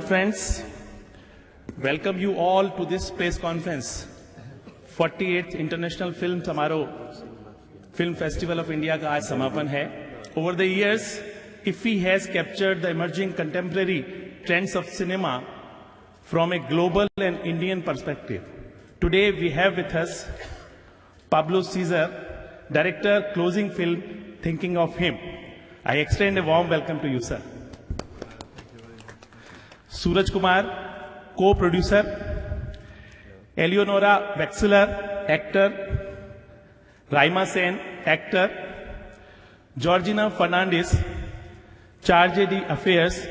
Friends, welcome you all to this press conference. 48th International Film Samaro Film Festival of India का आज समापन है. Over the years, IFFI has captured the emerging contemporary trends of cinema from a global and Indian perspective. Today we have with us Pablo Cesar, director, closing film, Thinking of Him. I extend a warm welcome to you, sir. Suraj Kumar, co-producer, Eleonora Wexler, actor, Raima Sen, actor, Georgina Fernandez, Charge d'Affaires,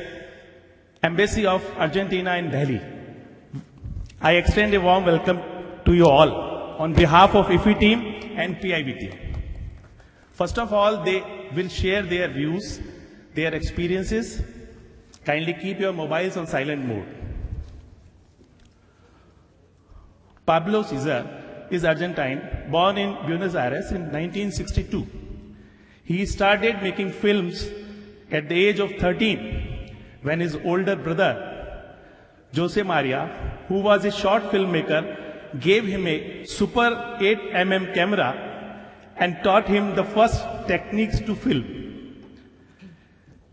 Embassy of Argentina in Delhi. I extend a warm welcome to you all on behalf of IFFI team and PIB team. First of all, they will share their views, their experiences. Kindly keep your mobiles on silent mode. Pablo Cesar is Argentine, born in Buenos Aires in 1962. He started making films at the age of 13 when his older brother, Jose Maria, who was a short filmmaker, gave him a Super 8mm camera and taught him the first techniques to film.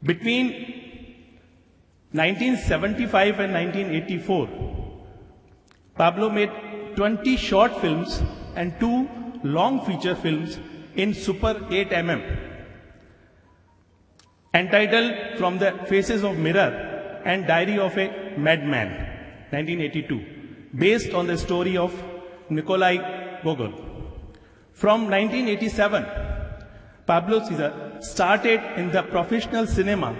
Between 1975 and 1984, Pablo made 20 short films and 2 long feature films in Super 8mm, entitled From the Faces of Mirror and Diary of a Madman, 1982, based on the story of Nikolai Gogol. From 1987, Pablo Cesar started in the professional cinema,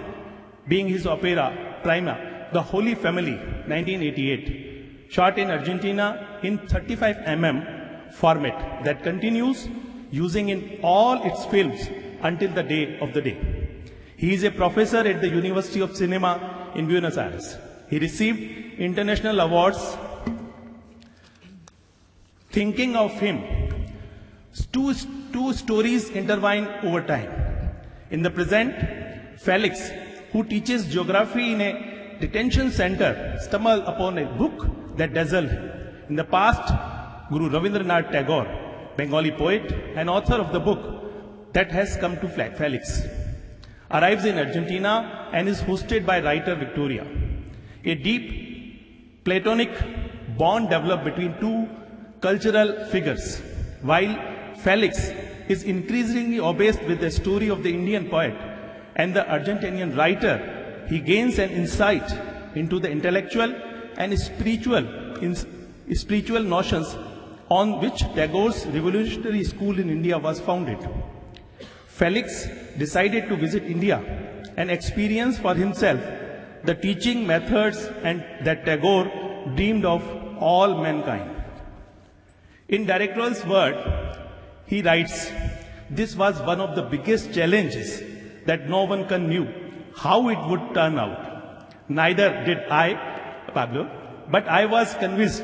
being his opera Prima, The Holy Family, 1988, shot in Argentina in 35mm format that continues using in all its films until the day of the day. He is a professor at the University of Cinema in Buenos Aires. He received international awards. Thinking of Him, two stories intertwine over time. In the present, Felix, who teaches geography in a detention center, stumbled upon a book that dazzled him. In the past, Guru Rabindranath Tagore, Bengali poet and author of the book that has come to Felix, arrives in Argentina and is hosted by writer Victoria. A deep Platonic bond developed between two cultural figures. While Felix is increasingly obsessed with the story of the Indian poet and the Argentinian writer, he gains an insight into the intellectual and spiritual notions on which Tagore's revolutionary school in India was founded. Felix decided to visit India and experience for himself the teaching methods and that Tagore dreamed of all mankind. In directorial's word, he writes, "This was one of the biggest challenges that no one knew how it would turn out. Neither did I, Pablo, but I was convinced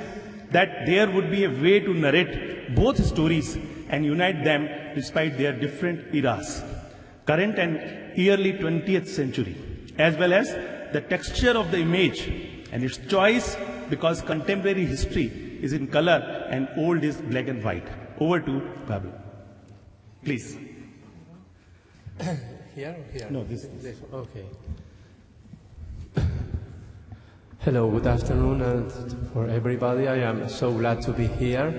that there would be a way to narrate both stories and unite them despite their different eras, current and early 20th century, as well as the texture of the image and its choice because contemporary history is in color and old is black and white." Over to Pablo. Please. Here or here? No, this. Okay. Hello, good afternoon and for everybody. I am so glad to be here.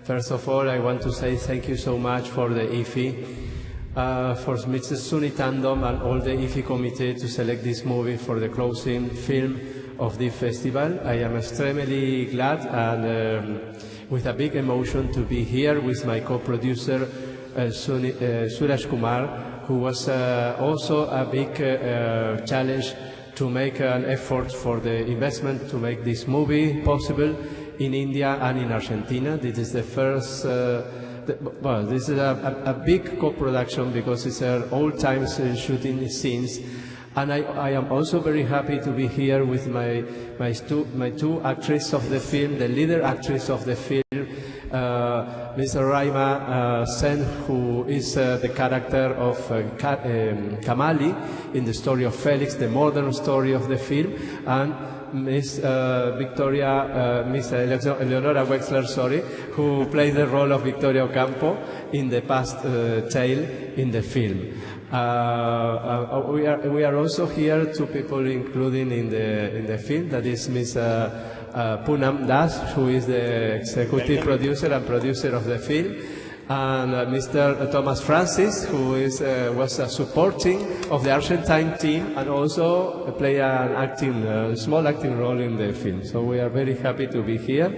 First of all, I want to say thank you so much for the IFFI, for Mr. Suni Tandem and all the IFFI committee to select this movie for the closing film of the festival. I am extremely glad and with a big emotion to be here with my co-producer Suraj Kumar, who was also a big challenge to make an effort for the investment to make this movie possible in India and in Argentina. This is the first, this is a big co-production because it's all time shooting scenes. And I am also very happy to be here with my two actresses of the film, the leader actress of the film, Ms. Raima Sen, who is the character of Kamali in the story of Felix, the modern story of the film, and Miss Eleonora Wexler, who plays the role of Victoria Ocampo in the past tale in the film. We are also here two people including in the film. That is Miss Poonam Das, who is the executive producer and producer of the film, and Mr. Thomas Francis, who was supporting of the Argentine team and also play an small acting role in the film. So we are very happy to be here.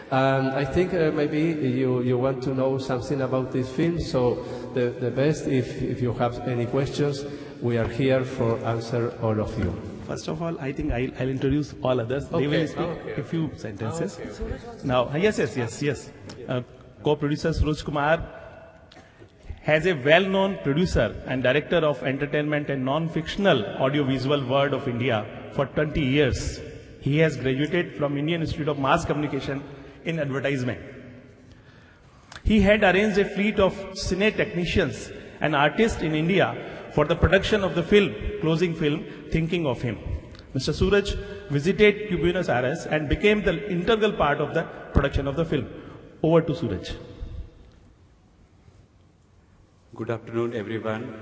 And I think maybe you want to know something about this film. So the best, if you have any questions, we are here for answer all of you. First of all, I think I'll introduce all others. Okay. They will speak a few sentences. Now, yes. Co-producer Suraj Kumar has a well-known producer and director of entertainment and non-fictional audiovisual world of India for 20 years. He has graduated from Indian Institute of Mass Communication in advertisement. He had arranged a fleet of cine technicians and artists in India for the production of the film, closing film, Thinking of Him. Mr. Suraj visited Buenos Aires and became the integral part of the production of the film. Over to Suraj. Good afternoon, everyone.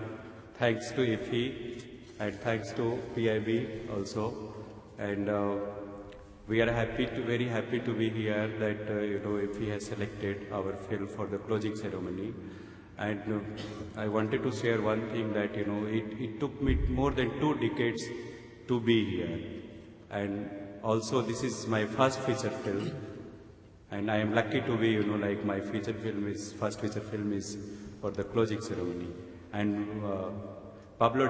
Thanks to IFFI and thanks to PIB also. And we are very happy to be here that IFFI has selected our film for the closing ceremony. And I wanted to share one thing that it took me more than 2 decades to be here. And also this is my first feature film. And I am lucky to be, my first feature film is for the closing ceremony. And Pablo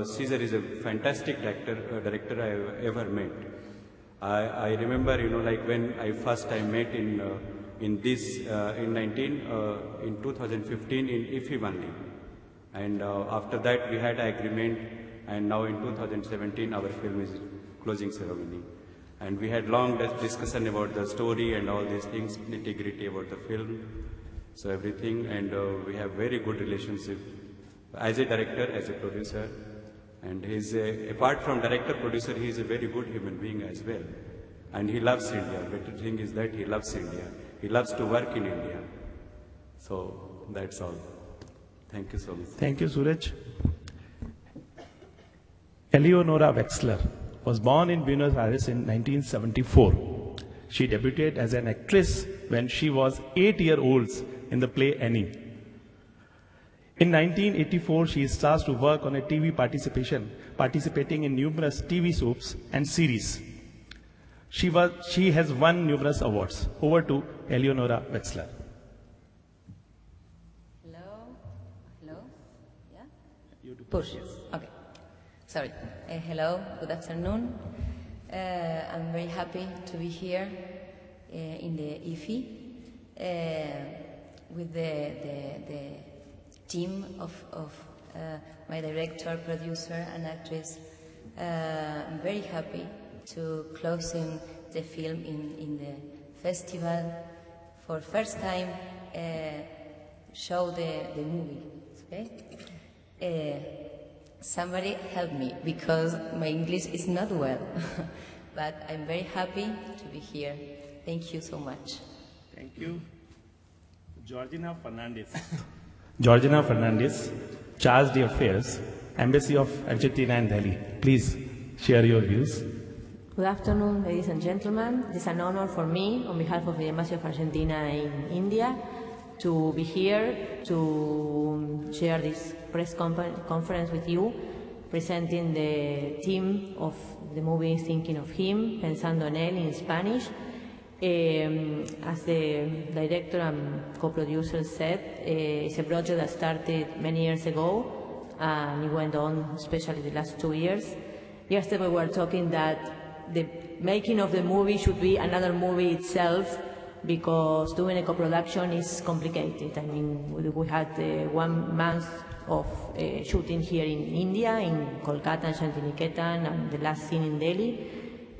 Cesar is a fantastic director I have ever met. I remember, when I first time met in 2015 in IFFI only. And after that we had an agreement, and now in 2017 our film is closing ceremony. And we had long discussion about the story and all these things, nitty-gritty about the film, so everything, and we have very good relationship as a director, as a producer, and he's apart from director, producer, he is a very good human being as well. And he loves India. Better thing is that he loves India. He loves to work in India. So that's all. Thank you so much. Thank you, Suraj. Eleonora Wexler was born in Buenos Aires in 1974. She debuted as an actress when she was 8 years old in the play Annie. In 1984, she starts to work on a TV participating in numerous TV soaps and series. She has won numerous awards. Over to Eleonora Wexler. Hello? Yeah? Push. Okay. Sorry. Hello, good afternoon. I'm very happy to be here in the IFFI with the team of my director, producer, and actress. I'm very happy to closing the film in the festival for first time. Show the movie. Okay. Somebody help me because my English is not well, but I'm very happy to be here. Thank you so much. Thank you. Georgina Fernandez, Charge d'Affaires, Embassy of Argentina in Delhi. Please share your views. Good afternoon, ladies and gentlemen. It is an honor for me, on behalf of the Embassy of Argentina in India, to be here to share this press conference with you, presenting the theme of the movie Thinking of Him, Pensando en Él in Spanish. As the director and co-producer said, it's a project that started many years ago, and it went on, especially the last 2 years. Yesterday we were talking that the making of the movie should be another movie itself, because doing a co-production is complicated. I mean, we had 1 month of shooting here in India, in Kolkata and Shantiniketan, and the last scene in Delhi,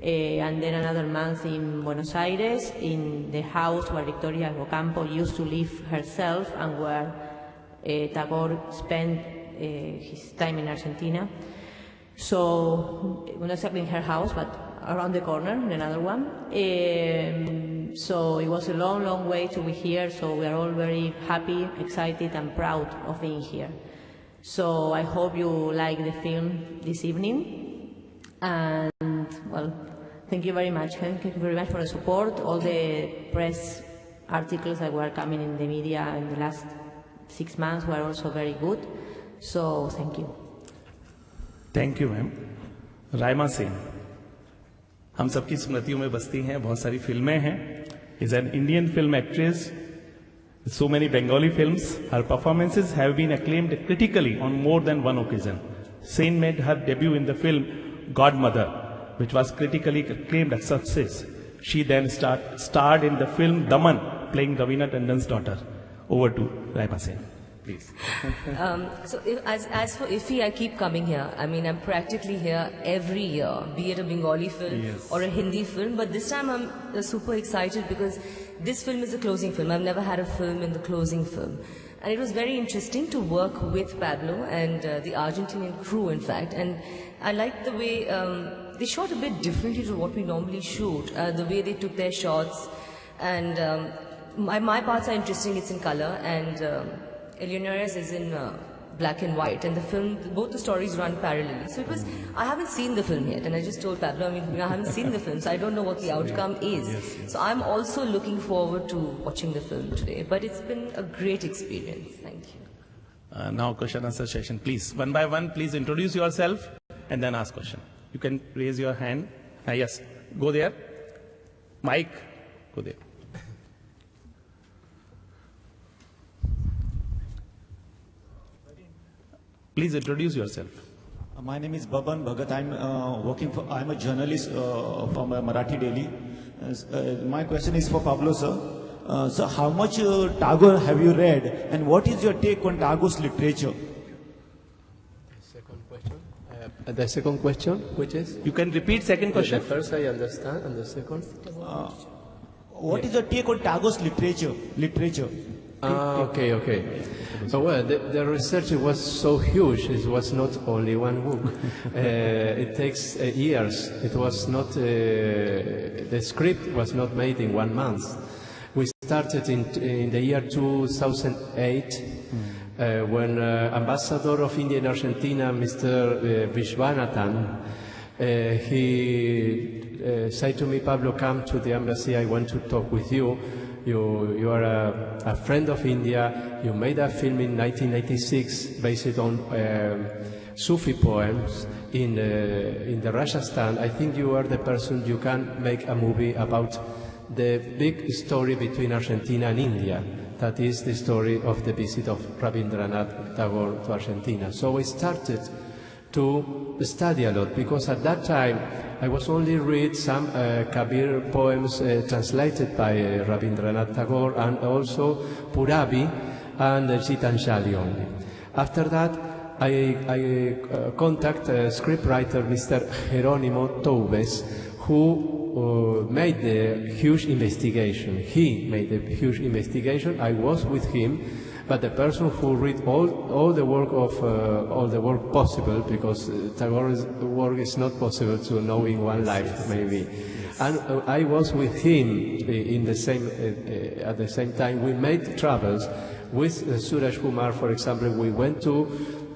and then another month in Buenos Aires, in the house where Victoria Ocampo used to live herself and where Tagore spent his time in Argentina. So, not exactly in her house, but around the corner in another one. So it was a long, long way to be here, so we are all very happy, excited and proud of being here. So I hope you like the film this evening, and well, thank you very much. Thank you very much for the support, all the press articles that were coming in the media in the last 6 months were also very good, so thank you. Thank you, ma'am. Raima Sen हम सबकी स्मृतियों में बसती हैं, बहुत सारी फिल्में हैं. Is an Indian film actress with so many Bengali films. Her performances have been acclaimed critically on more than one occasion. Sen made her debut in the film Godmother, which was critically acclaimed a success. She then starred in the film Daman, playing Raveena Tandon's daughter. Over to Raima Sen, please. As for IFFI, I keep coming here. I mean, I'm practically here every year, be it a Bengali film or a Hindi film. But this time I'm super excited because this film is a closing film. I've never had a film in the closing film. And it was very interesting to work with Pablo and the Argentinian crew, in fact. And I liked the way they shot a bit differently to what we normally shoot, the way they took their shots. And my parts are interesting, it's in color. And Eleonora's is in black and white, and the film, both the stories run parallelly. So it was, I haven't seen the film yet, and I just told Pablo, I haven't seen the film, so I don't know what the outcome is. So I'm also looking forward to watching the film today, but it's been a great experience. Thank you. Now question answer session, please. One by one, please introduce yourself and then ask question. You can raise your hand. Yes, go there. Mike, go there. Please introduce yourself. My name is Baban Bhagat. I'm a journalist from Marathi Daily. My question is for Pablo, sir. So how much Tagore have you read, and what is your take on Tagore's literature? The second question, which is? You can repeat second question. The first I understand, and the second? What is your take on Tagore's literature? Okay. So, well, the research was so huge. It was not only one book. It takes years. It was not, the script was not made in 1 month. We started in the year 2008 when Ambassador of India in Argentina, Mr. Vishwanathan, he said to me, Pablo, come to the embassy, I want to talk with you. You are a friend of India. You made a film in 1986 based on Sufi poems in the Rajasthan. I think you are the person you can make a movie about the big story between Argentina and India. That is the story of the visit of Rabindranath Tagore to Argentina. So I started to study a lot, because at that time I was only read some Kabir poems translated by Rabindranath Tagore, and also Purabi and Gitanjali only. After that I contact scriptwriter Mr. Jerónimo Toubes, who made the huge investigation. He made a huge investigation. I was with him. But the person who read all the work possible, because Tagore's work is not possible to know in one life, maybe. And I was with him in the same at the same time. We made travels with Suraj Kumar, for example. We went to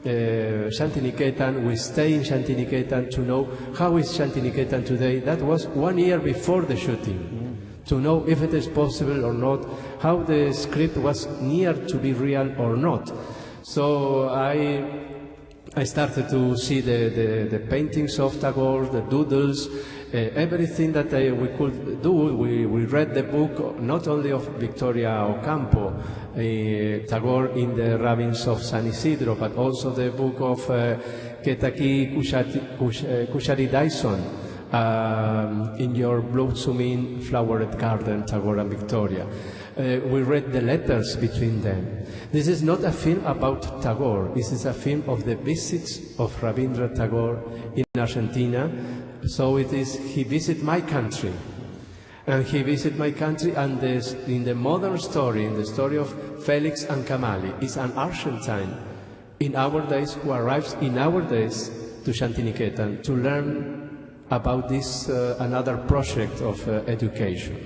Shantiniketan. We stay in Shantiniketan to know how is Shantiniketan today. That was 1 year before the shooting. To know if it is possible or not, how the script was near to be real or not. So I started to see the paintings of Tagore, the doodles, everything that we could do. We read the book not only of Victoria Ocampo, Tagore in the Ravines of San Isidro, but also the book of Ketaki Kushari Dyson. In your blossoming flowered garden, Tagore and Victoria. We read the letters between them. This is not a film about Tagore. This is a film of the visits of Rabindranath Tagore in Argentina. So it is, he visited my country. And he visited my country, and in the modern story, in the story of Felix and Kamali, is an Argentine in our days who arrives in our days to Shantiniketan to learn about this another project of education.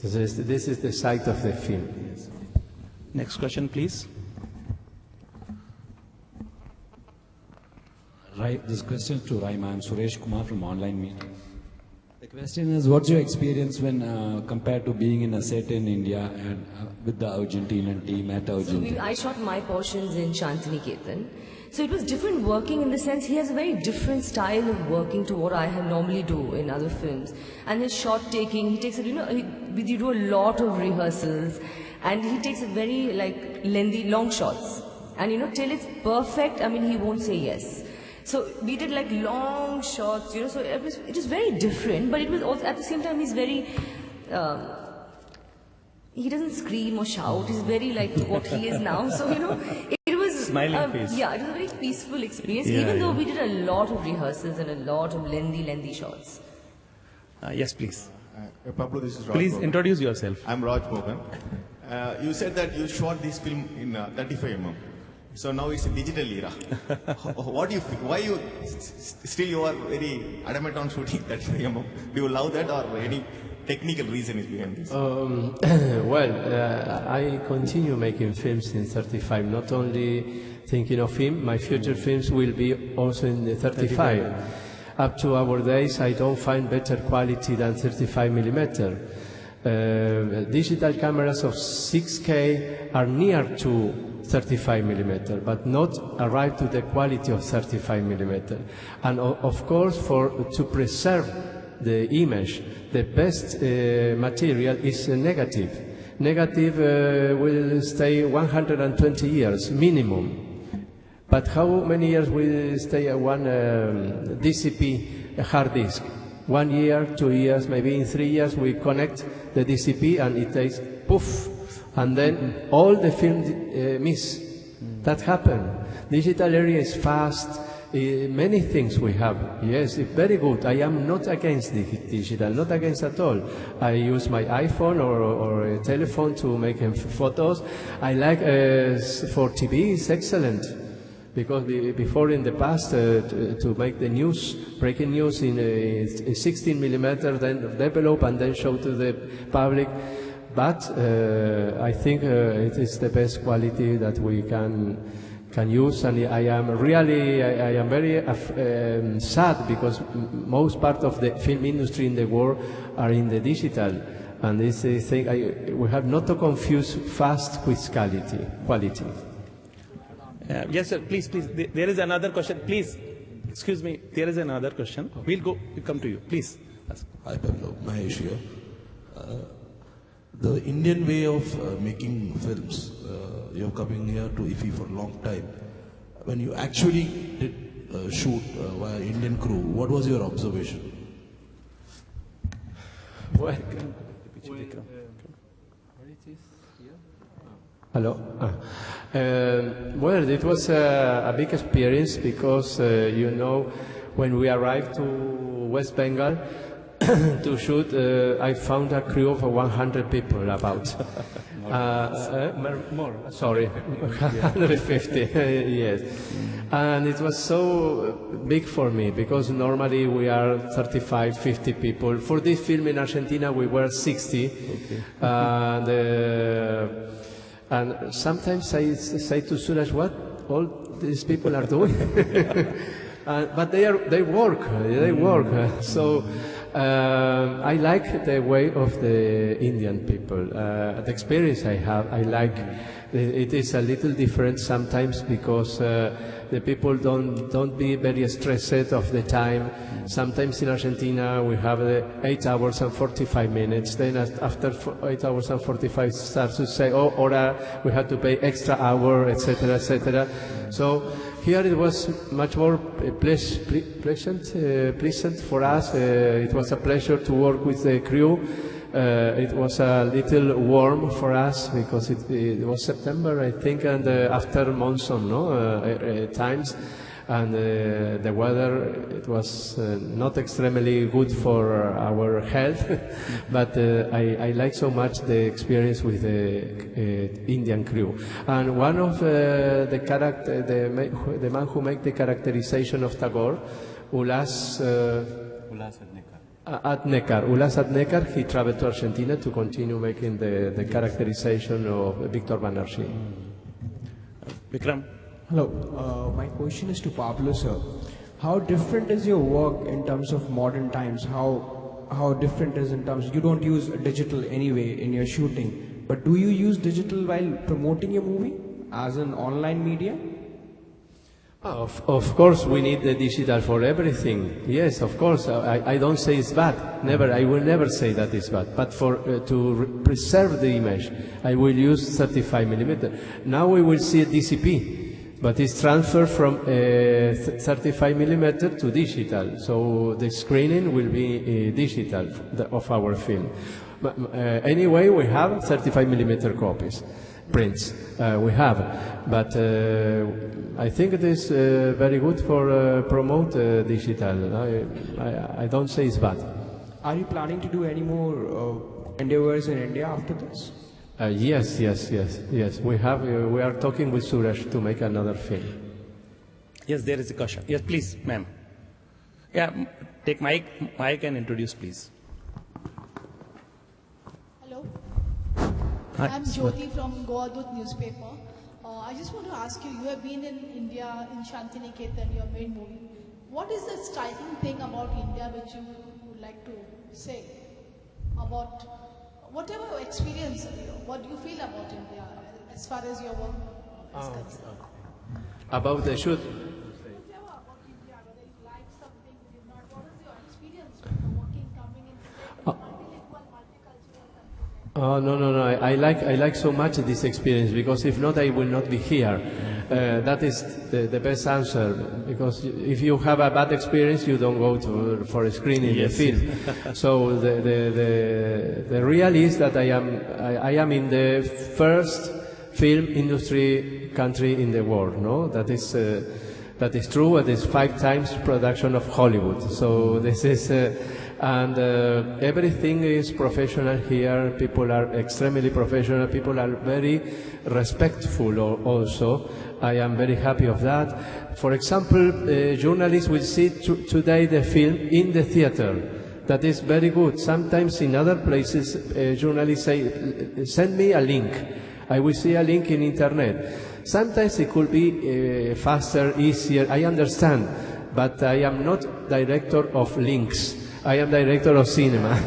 This is the side of the film. Next question, please. Right, this question to Raima. I'm Suresh Kumar from Online Meet. The question is, what's your experience when compared to being in a set in India and with the Argentinian team at Argentina? I shot my portions in Shantiniketan. So it was different working in the sense he has a very different style of working to what I normally do in other films. And his shot taking, he takes it, you do a lot of rehearsals and he takes a very lengthy, long shots. And till it's perfect, he won't say yes. So we did long shots, so it was very different, but it was also, at the same time, he's very, he doesn't scream or shout, he's very like what he is now. So, it was, smiling face. Yeah, it was a very peaceful experience, even though we did a lot of rehearsals and a lot of lengthy shots. Yes, please. Pablo, this is Raj. Please Mogan. introduce yourself. I'm Raj Mogan. You said that you shot this film in 35mm. So now it's a digital era. What do you feel? Why still you are very adamant on shooting 35mm? Do you love that or any technical reason is behind this? I continue making films in 35, not only thinking of him, my future films will be also in the 35. Up to our days, I don't find better quality than 35mm. Digital cameras of 6K are near to 35mm, but not arrive to the quality of 35mm. And of course, to preserve the image, the best material is negative. Negative will stay 120 years minimum. But how many years will stay one DCP hard disk? 1 year, 2 years, maybe in 3 years we connect the DCP and it takes poof, and then all the film miss. That happened. Digital area is fast. Many things we have. Yes, it's very good. I am not against digital, not against at all. I use my iPhone or a telephone to make photos. I like for TV, it's excellent. Because before in the past, to make the news, breaking news in 16mm, then develop and then show to the public. But I think it is the best quality that we can use, and I am very sad because most part of the film industry in the world are in the digital, and this thing we have not to confuse fast with quality. Yes, sir. Please. There is another question. Please, excuse me. There is another question. We'll come to you. Please. Hi, Pablo. Mahesh here. The Indian way of making films, you're coming here to IFFI for a long time. When you actually did shoot via Indian crew, what was your observation? Hello. Well, it was a big experience because, when we arrived to West Bengal to shoot, I found a crew of 100 people about. More. Sorry, 150, yes. And it was so big for me because normally we are 35, 50 people. For this film in Argentina, we were 60. Okay. And sometimes I say to Suraj, what all these people are doing? But they work. So I like the way of the Indian people. The experience I have, I like. It is a little different sometimes because the people don't be very stressed of the time. Sometimes in Argentina we have 8 hours and 45 minutes. Then after 8 hours and 45 starts to say, oh, or we have to pay extra hour, etc., etc. So here it was much more pleasant for us. It was a pleasure to work with the crew. It was a little warm for us because it was September, I think, and after monsoon times, and the weather, it was not extremely good for our health, but I like so much the experience with the Indian crew. And one of the man who made the characterization of Tagore, Ulas Adnecar. Ulas Adnecar, he traveled to Argentina to continue making the characterization of Victor Banerjee. Vikram. Hello, my question is to Pablo, sir. How different is your work in terms of modern times? How different is in terms, you don't use digital anyway in your shooting, but do you use digital while promoting your movie as an online media? Of course, we need the digital for everything. Yes, of course. I don't say it's bad. Never. I will never say that it's bad. But for to preserve the image, I will use 35mm. Now we will see a DCP, but it's transferred from 35mm to digital. So the screening will be digital of our film. Anyway, we have 35mm copies. Prints we have, but I think it is very good for promote digital. I don't say it's bad. Are you planning to do any more endeavors in India after this? Yes. We are talking with Suresh to make another film. Yes, there is a question. Yes, please, ma'am. Yeah, take mic and introduce, please. I'm Jyoti from Goa Dut newspaper. I just want to ask you, you have been in India, in Shantiniketan, your main movie. What is the striking thing about India which you would like to say about whatever experience, what do you feel about India as far as your work is concerned? About the shoot? Whatever about India, whether you like something, you did not, what is your experience with working, coming into the multilingual, multicultural country? Oh, no. I like so much this experience, because if not, I will not be here. That is the best answer, because if you have a bad experience, you don't go for a screening the film. So the real is that I am in the first film industry country in the world. No, that is true. It is 5 times production of Hollywood. So this is. And everything is professional here. People are extremely professional. People are very respectful also. I am very happy of that. For example, journalists will see today the film in the theater. That is very good. Sometimes in other places, journalists say, send me a link. I will see a link in internet. Sometimes it could be faster, easier. I understand. But I am not director of links. I am director of cinema.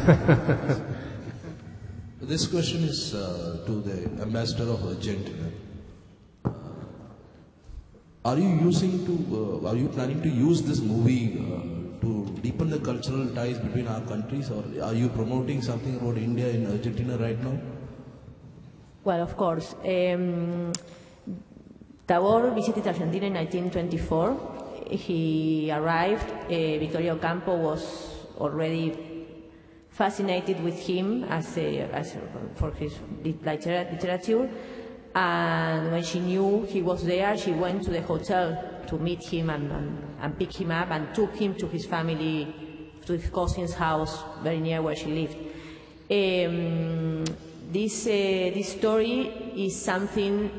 This question is to the ambassador of Argentina. Are you planning to use this movie to deepen the cultural ties between our countries, or are you promoting something about India in Argentina right now? Well, of course. Tagore visited Argentina in 1924. He arrived. Vittorio Campo was already fascinated with him for his literature, and when she knew he was there, she went to the hotel to meet him and pick him up and took him to his family, to his cousin's house very near where she lived. This story is something.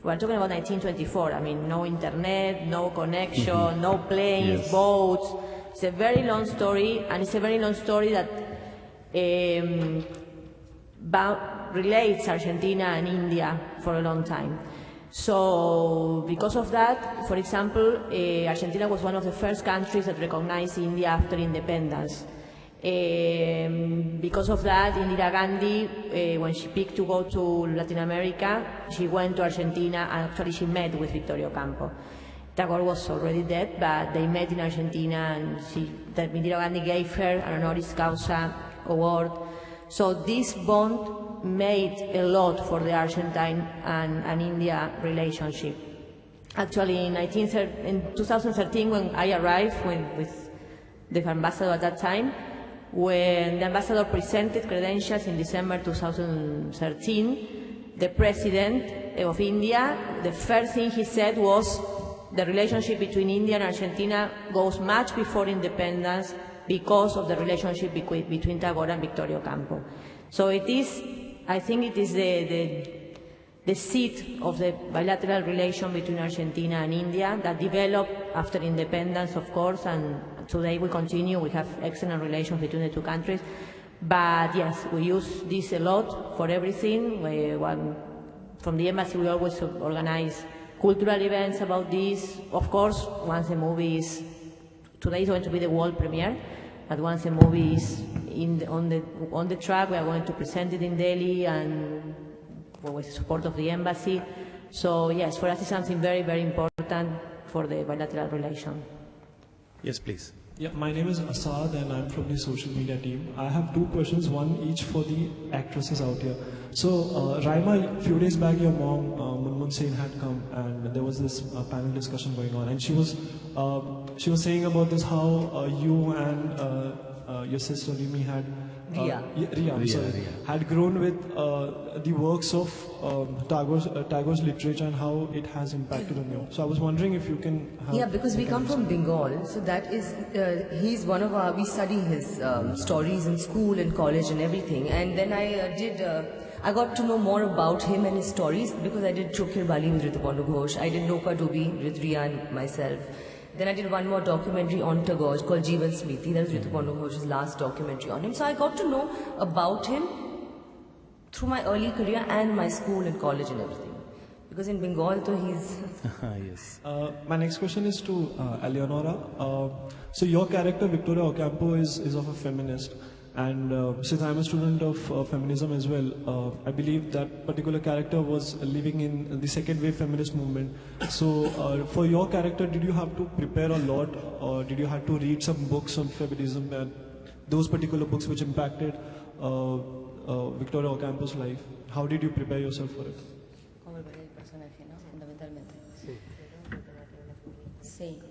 We're talking about 1924. I mean, no internet, no connection, no planes, boats. It's a very long story, and it's a very long story that relates Argentina and India for a long time. So, because of that, for example, Argentina was one of the first countries that recognized India after independence. Because of that, Indira Gandhi, when she picked to go to Latin America, she went to Argentina, and actually she met with Vittorio Campo. Tagore was already dead, but they met in Argentina, and Indira Gandhi gave her an honoris causa award. So this bond made a lot for the Argentine and India relationship. Actually, in 2013, when I arrived with the ambassador at that time, when the ambassador presented credentials in December 2013, the president of India, the first thing he said was, the relationship between India and Argentina goes much before independence because of the relationship between Tagore and Vittorio Campo. So I think it is the seed of the bilateral relation between Argentina and India that developed after independence, of course, and today we continue. We have excellent relations between the two countries. But yes, we use this a lot for everything. From the embassy, we always organize cultural events about this. Of course, once the movie is, today is going to be the world premiere, but once the movie is on the track, we are going to present it in Delhi and with the support of the embassy. So yes, for us it's something very, very important for the bilateral relation. Yes, please. Yeah, my name is Asad and I'm from the social media team. I have two questions, one each for the actresses out here. So, Raima, a few days back your mom, Munmun Sen, had come and there was this panel discussion going on, and she was saying about this how you and your sister Rimi had had grown with the works of Tagore's literature and how it has impacted on you. So I was wondering if you can have... Yeah, because we come from Bengal, so that is, he's one of our, we study his stories in school and college and everything, and then I got to know more about him and his stories because I did Chokir Bali with Rituparna Ghosh, I did Noka Dobi with Ria and myself. Then I did one more documentary on Tagore called Jeevan Smriti. That was Rituparna Ghosh's last documentary on him. So I got to know about him through my early career and my school and college and everything. Because in Bengal, though, he's... Yes. My next question is to Eleonora. So your character, Victoria Ocampo, is of a feminist. And since I'm a student of feminism as well, I believe that particular character was living in the second wave feminist movement. So for your character, did you have to prepare a lot, or did you have to read some books on feminism and those particular books which impacted Victoria Ocampo's life? How did you prepare yourself for it? ¿Cómo preparé el personaje, no? Fundamentalmente. Sí.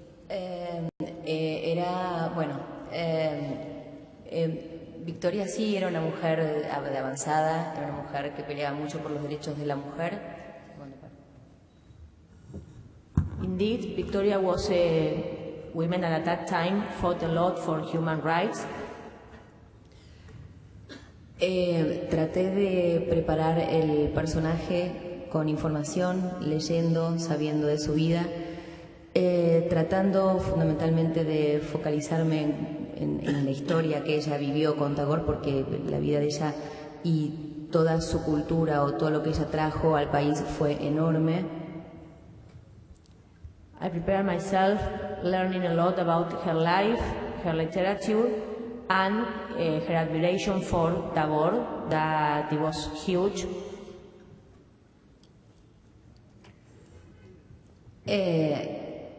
Victoria sí era una mujer de avanzada, era una mujer que peleaba mucho por los derechos de la mujer. Indeed, Victoria was a woman that at that time fought a lot for human rights. Traté de preparar el personaje con información, leyendo, sabiendo de su vida, tratando fundamentalmente de focalizarme en la historia que ella vivió con Tagore, porque la vida de ella y toda su cultura o todo lo que ella trajo al país fue enorme. I prepared myself learning a lot about her life, her literature, and her admiration for Tagore, that it was huge.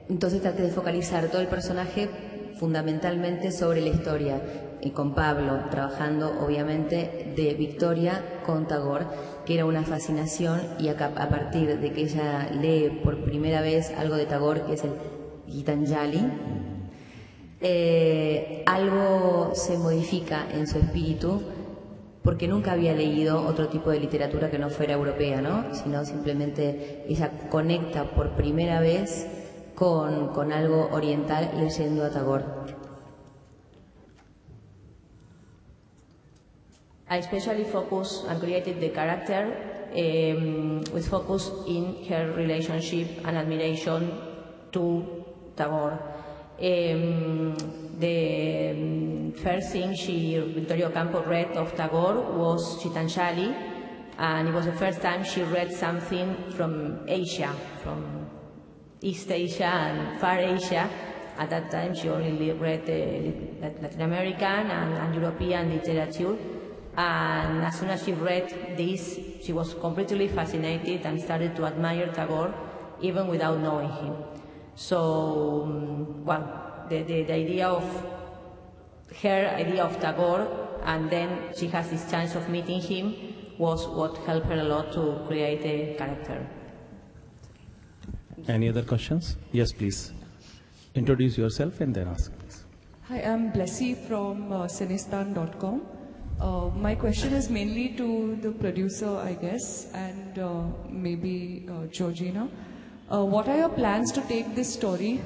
Entonces traté de focalizar todo el personaje fundamentalmente sobre la historia, y con Pablo, trabajando obviamente de Victoria con Tagore, que era una fascinación, y a partir de que ella lee por primera vez algo de Tagore, que es el Gitanjali, algo se modifica en su espíritu, porque nunca había leído otro tipo de literatura que no fuera europea, ¿no? Sino simplemente ella conecta por primera vez con algo oriental leyendo a Tagore. I especially focused and created the character with focus in her relationship and admiration to Tagore. The first thing Victoria Ocampo read of Tagore was Gitanjali, and it was the first time she read something from Asia, from East Asia and Far Asia. At that time she only read Latin American and European literature, and as soon as she read this, she was completely fascinated and started to admire Tagore even without knowing him. So, the idea of her idea of Tagore, and then she has this chance of meeting him, was what helped her a lot to create a character. Any other questions? Yes, please. Introduce yourself and then ask, please. Hi, I'm Blessy from Cinestan.com. My question is mainly to the producer, I guess, and maybe Georgina. What are your plans to take this story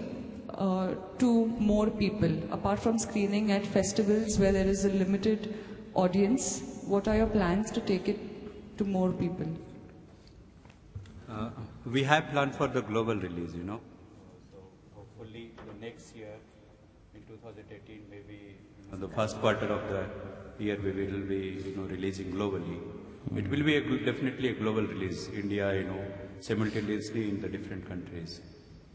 to more people? Apart from screening at festivals where there is a limited audience, what are your plans to take it to more people? We have planned for the global release, So hopefully the next year, in 2018, maybe the first quarter of the year we will be releasing globally. It will be definitely a global release. India, simultaneously in the different countries.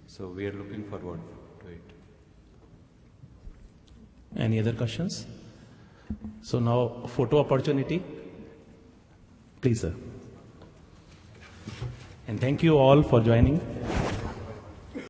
So we are looking forward to it. Any other questions? So now photo opportunity. Please, sir. And thank you all for joining.